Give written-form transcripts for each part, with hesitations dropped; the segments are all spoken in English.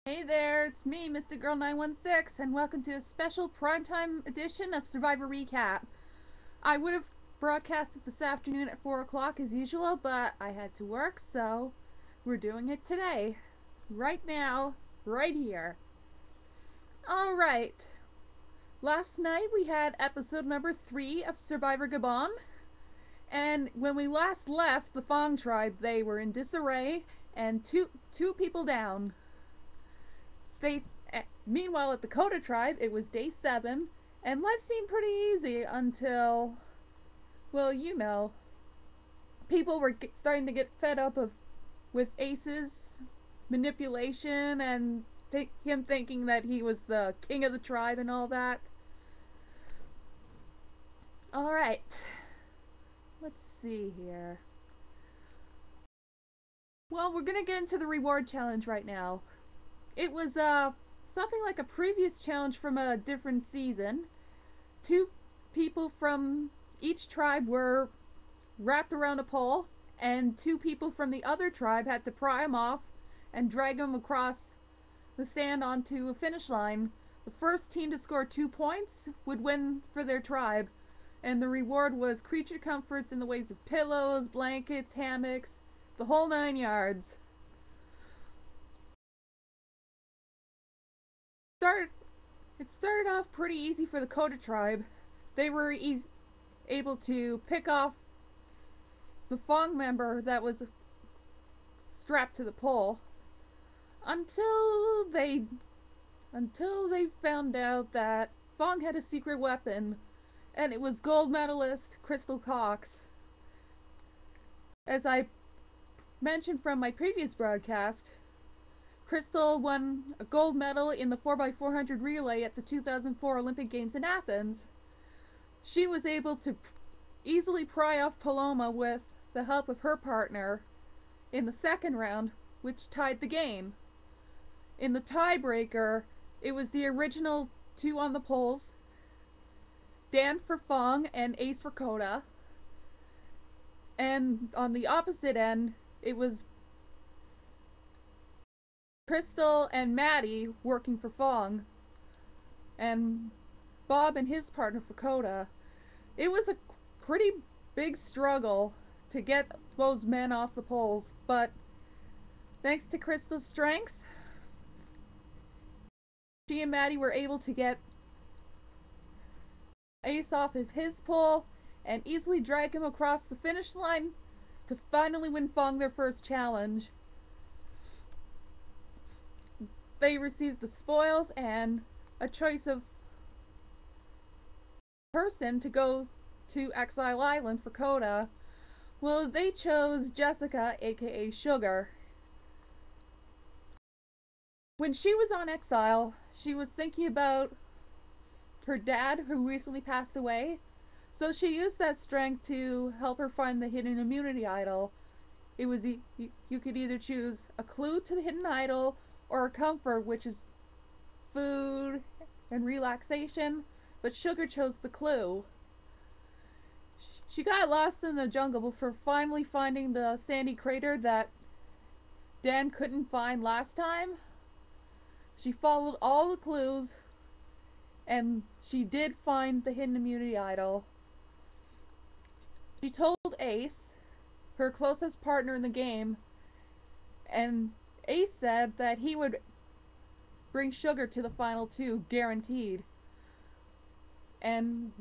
Hey there, it's me, Mystic Girl 916, and welcome to a special primetime edition of Survivor Recap. I would have broadcasted this afternoon at 4 o'clock as usual, but I had to work, so we're doing it today. Right now, right here. Alright, last night we had episode number 3 of Survivor Gabon, and when we last left the Fong tribe, they were in disarray and two people down. Meanwhile, at the Coda tribe, it was day 7, and life seemed pretty easy until, well, you know, people were starting to get fed up with Ace's manipulation and him thinking that he was the king of the tribe and all that. All right, let's see here. Well, we're gonna get into the reward challenge right now. It was something like a previous challenge from a different season. 2 people from each tribe were wrapped around a pole, and 2 people from the other tribe had to pry them off and drag them across the sand onto a finish line. The first team to score 2 points would win for their tribe, and the reward was creature comforts in the ways of pillows, blankets, hammocks, the whole 9 yards. It started off pretty easy for the Coda tribe. They were able to pick off the Fong member that was strapped to the pole until they found out that Fong had a secret weapon, and it was gold medalist Crystal Cox. As I mentioned from my previous broadcast, Crystal won a gold medal in the 4x400 relay at the 2004 Olympic Games in Athens. She was able to easily pry off Paloma with the help of her partner in the second round, which tied the game. In the tiebreaker, it was the original 2 on the poles, Dan for Fong and Ace for Coda. And on the opposite end, it was Crystal and Maddie working for Fong, and Bob and his partner for Coda. It was a pretty big struggle to get those men off the poles, but thanks to Crystal's strength, she and Maddie were able to get Ace off of his pole and easily drag him across the finish line to finally win Fong their first challenge. They received the spoils and a choice of person to go to Exile Island for Coda. Well, they chose Jessica, aka Sugar. When she was on exile, she was thinking about her dad, who recently passed away, so she used that strength to help her find the hidden immunity idol. It was you could either choose a clue to the hidden idol or a comfort, which is food and relaxation, but Sugar chose the clue. She got lost in the jungle before finally finding the sandy crater that Dan couldn't find last time. She followed all the clues, and she did find the hidden immunity idol. She told Ace, her closest partner in the game, and Ace said that he would bring Sugar to the final 2, guaranteed. And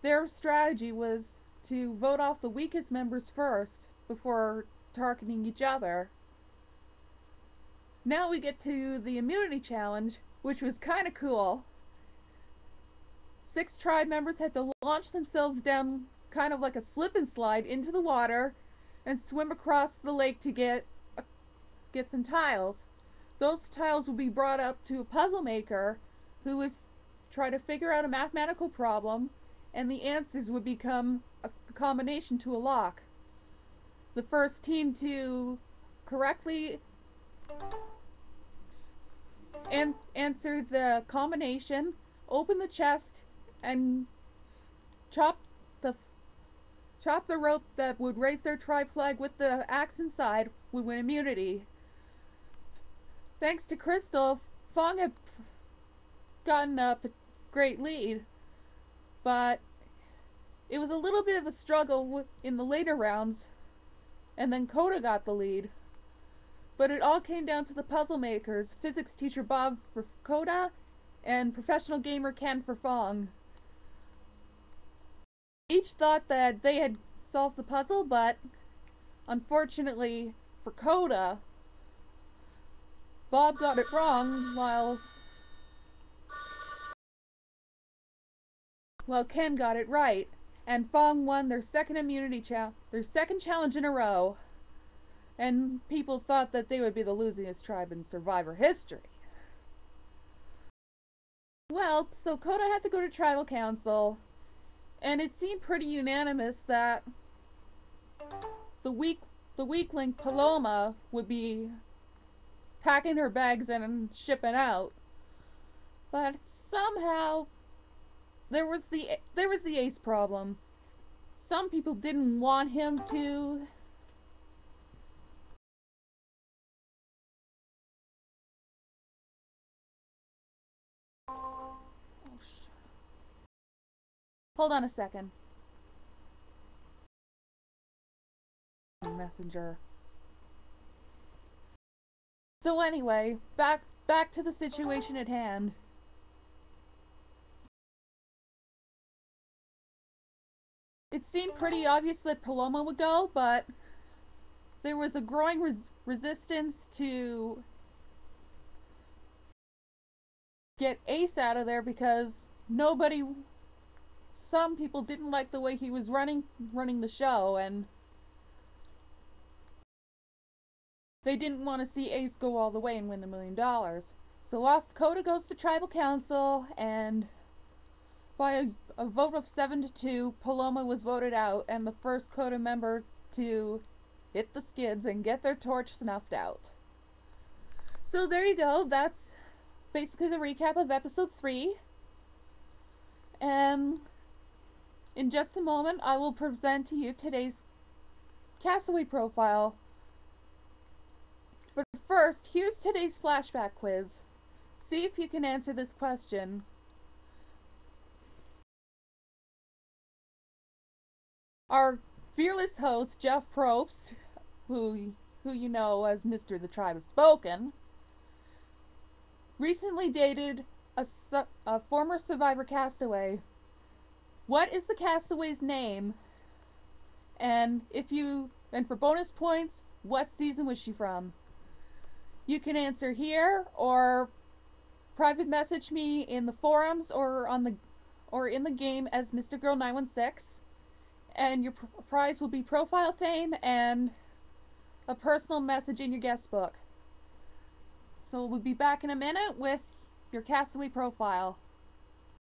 their strategy was to vote off the weakest members first before targeting each other. Now we get to the immunity challenge, which was kind of cool. 6 tribe members had to launch themselves down kind of like a slip and slide into the water and swim across the lake to get some tiles. Those tiles will be brought up to a puzzle maker who would try to figure out a mathematical problem, and the answers would become a combination to a lock. The first team to correctly answer the combination, open the chest, and chop the rope that would raise their tribe flag with the axe inside would win immunity. thanks to Crystal, Fong had gotten a great lead, but it was a little bit of a struggle in the later rounds, and then Coda got the lead. But it all came down to the puzzle makers, physics teacher Bob for Coda and professional gamer Ken for Fong. Each thought that they had solved the puzzle, but unfortunately for Coda, Bob got it wrong while Ken got it right, and Fong won their second challenge in a row. And people thought that they would be the losingest tribe in Survivor history. Well, so Coda had to go to tribal council, and it seemed pretty unanimous that the weakling Paloma would be packing her bags and shipping out. But somehow there was the Ace problem. Some people didn't want him to. Hold on a second. Messenger. So anyway, back to the situation at hand. It seemed pretty obvious that Paloma would go, but there was a growing resistance to get Ace out of there because some people didn't like the way he was running the show, and they didn't want to see Ace go all the way and win the $1 million. So off Coda goes to tribal council, and by a vote of 7-2, Paloma was voted out and the first Coda member to hit the skids and get their torch snuffed out. So there you go. That's basically the recap of episode 3. And in just a moment, I will present to you today's castaway profile. But first, here's today's flashback quiz. See if you can answer this question. Our fearless host, Jeff Probst, who you know as Mr. The Tribe Has Spoken, recently dated a former Survivor castaway. What is the castaway's name? And for bonus points, what season was she from? You can answer here or private message me in the forums or in the game as Mr. Girl 916, and your prize will be profile fame and a personal message in your guest book. So we'll be back in a minute with your castaway profile.